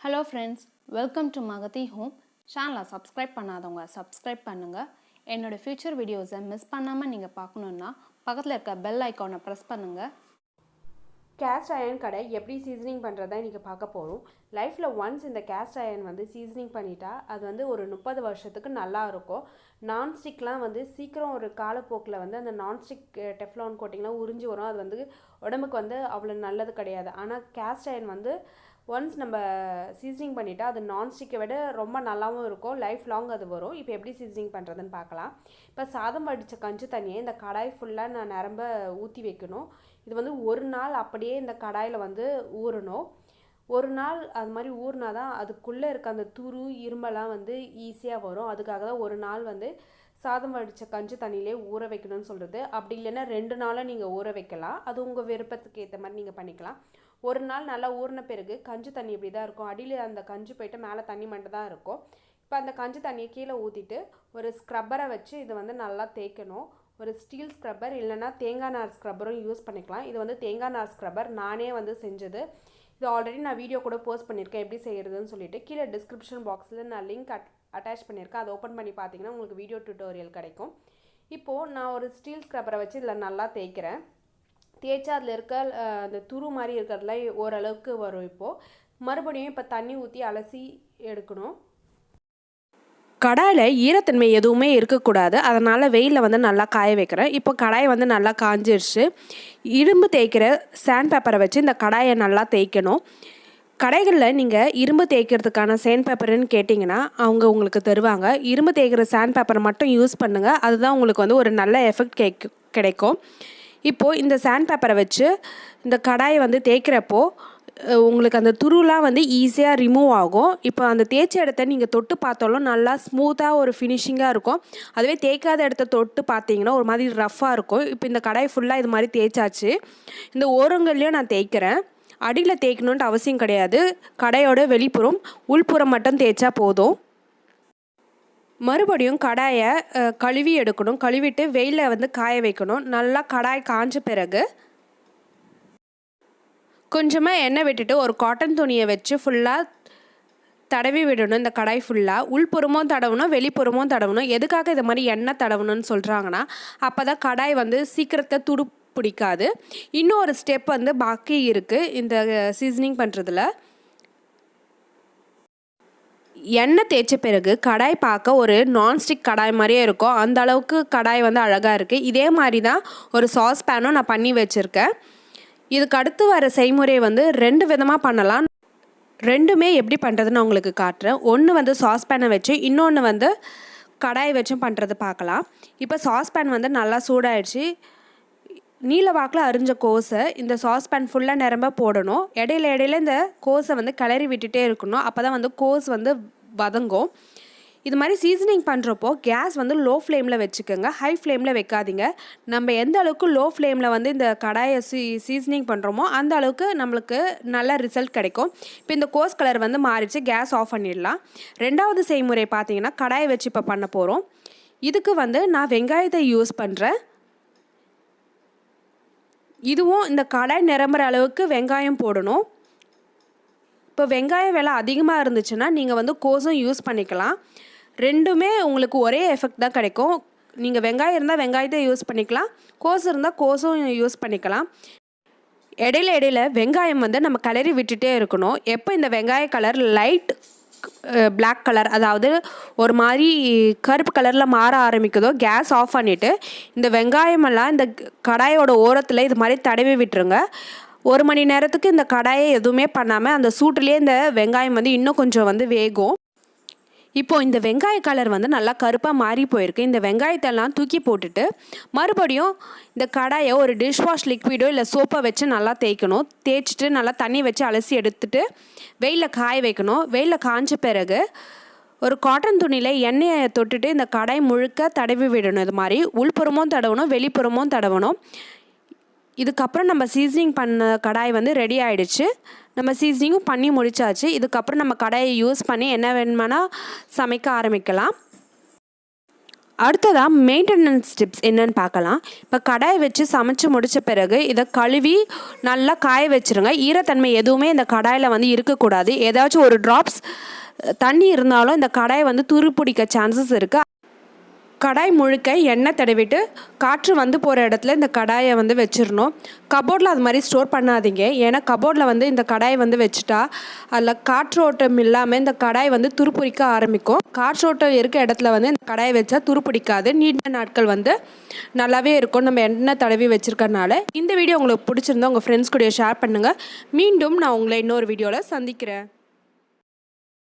Hello friends, welcome to Magathi home. சேனலை subscribe பண்ணாதவங்க subscribe பண்ணுங்கள். என்னோடய ஃபியூச்சர் வீடியோஸை மிஸ் பண்ணாமல் நீங்கள் பார்க்கணுன்னா பக்கத்தில் இருக்க பெல் ஐக்கானை ப்ரெஸ் பண்ணுங்கள். கேஸ்ட் அயர்ன் கடை எப்படி சீசனிங் பண்ணுறதா இன்றைக்கி பார்க்க போகிறோம். லைஃப்பில் ஒன்ஸ் இந்த கேஸ்ட் அயர்ன் சீசனிங் பண்ணிட்டா அது ஒரு 30 வருஷத்துக்கு நல்லா இருக்கும். நான்ஸ்டிக்லாம் சீக்கிரம் ஒரு காலப்போக்கில் அந்த நான்ஸ்டிக் டெஃப்லான் கோட்டிங்லாம் உறிஞ்சி வரும். அது உடம்புக்கு அவ்வளோ நல்லது கிடையாது. ஆனால் கேஸ்ட் அயர்ன் ஒன்ஸ் நம்ம சீசனிங் பண்ணிட்டா அது நான்ஸ்டிக்கை விட ரொம்ப நல்லாவும் இருக்கும். லைஃப் லாங் அது வரும். இப்போ எப்படி சீசனிங் பண்ணுறதுன்னு பார்க்கலாம். இப்போ சாதம் வடித்த கஞ்சி தண்ணியை இந்த கடாய் ஃபுல்லாக நான் நிரம்ப ஊற்றி வைக்கணும். இது ஒரு நாள் அப்படியே இந்த கடாயில் ஊறணும். ஒரு நாள் அது மாதிரி ஊறினா தான் அதுக்குள்ளே இருக்க அந்த துரு இரும்பெல்லாம் ஈஸியாக வரும். அதுக்காக தான் ஒரு நாள் சாதம் வடித்த கஞ்சி தண்ணியிலே ஊற வைக்கணும்னு சொல்கிறது. அப்படி இல்லைன்னா 2 நாளும் நீங்கள் ஊற வைக்கலாம். அது உங்கள் விருப்பத்துக்கு ஏற்ற மாதிரி நீங்கள் பண்ணிக்கலாம். ஒரு நாள் நல்லா ஊறின பிறகு கஞ்சி தண்ணி இப்படி தான் இருக்கும். அடியில் அந்த கஞ்சி போய்ட்டு மேலே தண்ணி மட்டும் தான் இருக்கும். இப்போ அந்த கஞ்சி தண்ணியை கீழே ஊற்றிட்டு ஒரு ஸ்க்ரப்பரை வச்சு இது நல்லா தேய்க்கணும். ஒரு ஸ்டீல் ஸ்க்ரப்பர் இல்லைனா தேங்காய் நார் ஸ்க்ரப்பரும் யூஸ் பண்ணிக்கலாம். இது தேங்காய் நார் ஸ்க்ரப்பர் நானே செஞ்சது. இது ஆல்ரெடி நான் வீடியோ கூட போஸ்ட் பண்ணியிருக்கேன் எப்படி செய்கிறதுன்னு சொல்லிட்டு. கீழே டிஸ்கிரிப்ஷன் பாக்ஸில் நான் லிங்க் அட்டாச் பண்ணியிருக்கேன். அதை ஓப்பன் பண்ணி பார்த்தீங்கன்னா உங்களுக்கு வீடியோ டியூட்டோரியல் கிடைக்கும். இப்போது நான் ஒரு ஸ்டீல் ஸ்க்ரப்பரை வச்சு இதில் நல்லா தேய்க்கிறேன். தேய்ச்சா அதில் இருக்க அந்த துரு மாதிரி இருக்கிறதுல ஓரளவுக்கு வரும். இப்போது மறுபடியும் இப்போ தண்ணி ஊற்றி அலசி எடுக்கணும். கடாயில் ஈரத்தன்மை எதுவுமே இருக்கக்கூடாது. அதனால் வெயிலில் நல்லா காய வைக்கிறேன். இப்போ கடாய் நல்லா காஞ்சிருச்சு. இரும்பு தேய்க்கிற சாண்ட் பேப்பரை வச்சு இந்த கடாயை நல்லா தேய்க்கணும். கடைகளில் நீங்கள் இரும்பு தேய்க்கிறதுக்கான சாண்ட் பேப்பர்னு கேட்டிங்கன்னா அவங்க உங்களுக்கு தருவாங்க. இரும்பு தேய்க்கிற சாண்ட் பேப்பரை மட்டும் யூஸ் பண்ணுங்கள். அதுதான் உங்களுக்கு ஒரு நல்ல எஃபெக்ட் கிடைக்கும். இப்போது இந்த சாண்ட் பேப்பரை வச்சு இந்த கடாயை தேய்க்கிறப்போ உங்களுக்கு அந்த துருலாம் ஈஸியாக ரிமூவ் ஆகும். இப்போ அந்த தேய்ச்ச இடத்த நீங்கள் தொட்டு பார்த்தாலும் நல்லா ஸ்மூத்தாக ஒரு ஃபினிஷிங்காக இருக்கும். அதுவே தேய்க்காத இடத்த தொட்டு பார்த்தீங்கன்னா ஒரு மாதிரி ரஃப்பாக இருக்கும். இப்போ இந்த கடாய் ஃபுல்லாக இது மாதிரி தேய்ச்சாச்சு. இந்த ஓரங்கள்லேயும் நான் தேய்க்கிறேன். அடியில் தேய்க்கணுன்ட்டு அவசியம் கிடையாது. கடாயோட வெளிப்புறம் உள்புறம் மட்டும் தேய்ச்சா போதும். மறுபடியும் கடாயை கழுவி எடுக்கணும். கழுவிட்டு வெயிலில் காய வைக்கணும். நல்லா கடாய் காஞ்ச பிறகு கொஞ்சமாக எண்ணெய் விட்டுட்டு ஒரு காட்டன் துணியை வச்சு ஃபுல்லாக தடவி விடணும். இந்த கடாய் ஃபுல்லாக உள்புறமும் தடவணும், வெளிப்புறமும் தடவணும். எதுக்காக இது மாதிரி எண்ணெய் தடவணும்னு சொல்கிறாங்கன்னா அப்போ தான் கடாய் சீக்கிரத்தை துடு பிடிக்காது. இன்னொரு ஸ்டெப் பாக்கி இருக்குது இந்த சீசனிங் பண்ணுறதுல. எண்ணெய் தேய்ச்ச பிறகு கடாய் பார்க்க ஒரு நான்ஸ்டிக் கடாய் மாதிரியே இருக்கும். அந்த அளவுக்கு கடாய் அழகாக இருக்குது. இதே மாதிரி தான் ஒரு சாஸ் பேனும் நான் பண்ணி வச்சுருக்கேன். இதுக்கு அடுத்து வர செய்முறை 2 விதமாக பண்ணலாம். ரெண்டுமே எப்படி பண்ணுறதுன்னு நான் உங்களுக்கு காட்டுறேன். ஒன்று சாஸ் பேனை வச்சு, இன்னொன்று கடாய் வச்சும் பண்ணுறது பார்க்கலாம். இப்போ சாஸ் பேன் நல்லா சூடாயிடுச்சு. நீல வாக்கில் அரிஞ்ச கோஸை இந்த சாஸ் பேன் ஃபுல்லாக நிரம்ப போடணும். இடையில இந்த கோஸை கிளறி விட்டுட்டே இருக்கணும். அப்போ தான் கோஸ் வதங்கும். இது மாதிரி சீசனிங் பண்ணுறப்போ கேஸ் லோ ஃப்ளேமில் வச்சுக்கோங்க. ஹை ஃப்ளேமில் வைக்காதீங்க. நம்ம எந்த அளவுக்கு லோ ஃப்ளேமில் இந்த கடாயை சீசனிங் பண்ணுறோமோ அந்த அளவுக்கு நம்மளுக்கு நல்ல ரிசல்ட் கிடைக்கும். இப்போ இந்த கோஸ் கலர் மாறிச்சு. கேஸ் ஆஃப் பண்ணிடலாம். ரெண்டாவது செய்முறை பார்த்தீங்கன்னா கடாயை வச்சு இப்போ பண்ண போகிறோம். இதுக்கு நான் வெங்காயத்தை யூஸ் பண்ணுறேன். இதுவும் இந்த கடாய் நிரம்புற அளவுக்கு வெங்காயம் போடணும். இப்போ வெங்காயம் விலை அதிகமாக இருந்துச்சுன்னா நீங்கள் கோஸும் யூஸ் பண்ணிக்கலாம். ரெண்டுமே உங்களுக்கு ஒரே எஃபெக்ட் தான் கிடைக்கும். நீங்கள் வெங்காயம் இருந்தால் வெங்காயத்தை யூஸ் பண்ணிக்கலாம், கோஸ் இருந்தால் கோஸும் யூஸ் பண்ணிக்கலாம். இடையில வெங்காயம் நம்ம கிளறி விட்டுட்டே இருக்கணும். எப்போ இந்த வெங்காய கலர் லைட் பிளாக் கலர், அதாவது ஒரு மாதிரி கருப்பு கலரில் மாற ஆரம்பிக்குதோ கேஸ் ஆஃப் பண்ணிவிட்டு இந்த வெங்காயமெல்லாம் இந்த கடாயோட ஓரத்தில் இது மாதிரி தடவி விட்டுருங்க. 1 மணி நேரத்துக்கு இந்த கடாயை எதுவுமே பண்ணாமல் அந்த சூட்டுலேயே இந்த வெங்காயம் இன்னும் கொஞ்சம் வேகும். இப்போது இந்த வெங்காய கலர் நல்லா கருப்பாக மாறி போயிருக்கு. இந்த வெங்காயத்தெல்லாம் தூக்கி போட்டுட்டு மறுபடியும் இந்த கடாயை ஒரு டிஷ்வாஷ் லிக்விடோ இல்லை சோப்பை வச்சு நல்லா தேய்க்கணும். தேய்ச்சிட்டு நல்லா தண்ணி வச்சு அலசி எடுத்துட்டு வெயிலில் காய வைக்கணும். வெயிலில் காய்ஞ்ச பிறகு ஒரு காட்டன் துணியில் எண்ணெயை தொட்டுட்டு இந்த கடாய் முழுக்க தடவி விடணும். இது மாதிரி உள்புறமும் தடவணும், வெளிப்புறமும் தடவணும். இதுக்கப்புறம் நம்ம சீசனிங் பண்ண கடாய் ரெடி ஆகிடுச்சு. நம்ம சீசனிங்கும் பண்ணி முடிச்சாச்சு. இதுக்கப்புறம் நம்ம கடாயை யூஸ் பண்ணி என்ன வேணுமானா சமைக்க ஆரம்பிக்கலாம். அடுத்ததாக மெயின்டெனன்ஸ் டிப்ஸ் என்னன்னு பார்க்கலாம். இப்போ கடாய் வச்சு சமைச்சு முடித்த பிறகு இதை கழுவி நல்லா காய வச்சுருங்க. ஈரத்தன்மை எதுவுமே இந்த கடாயில் வந்து இருக்கக்கூடாது. ஏதாச்சும் ஒரு ட்ராப்ஸ் தண்ணி இருந்தாலும் இந்த கடாயை வந்து துரு பிடிக்க சான்சஸ் இருக்குது. கடாய் முழுக்க எண்ணெய் தடவிட்டு காற்று வந்து போகிற இடத்துல இந்த கடாயை வந்து வச்சிடணும். கபோர்டில் அது மாதிரி ஸ்டோர் பண்ணாதீங்க. ஏன்னா கபோர்டில் வந்து இந்த கடாயை வந்து வச்சுட்டா அதில் காற்றோட்டம் இல்லாமல் இந்த கடாய் வந்து துருப்பிடிக்க ஆரம்பிக்கும். காற்றோட்டம் இருக்க இடத்துல வந்து இந்த கடாயை வச்சா துருப்பிடிக்காது. நீண்ட நாட்கள் வந்து நல்லாவே இருக்கும் நம்ம எண்ணெய் தடவி வச்சுருக்கறனால. இந்த வீடியோ உங்களுக்கு பிடிச்சிருந்தா உங்கள் ஃப்ரெண்ட்ஸ் கூட ஷேர் பண்ணுங்கள். மீண்டும் நான் உங்களை இன்னொரு வீடியோவில் சந்திக்கிறேன்.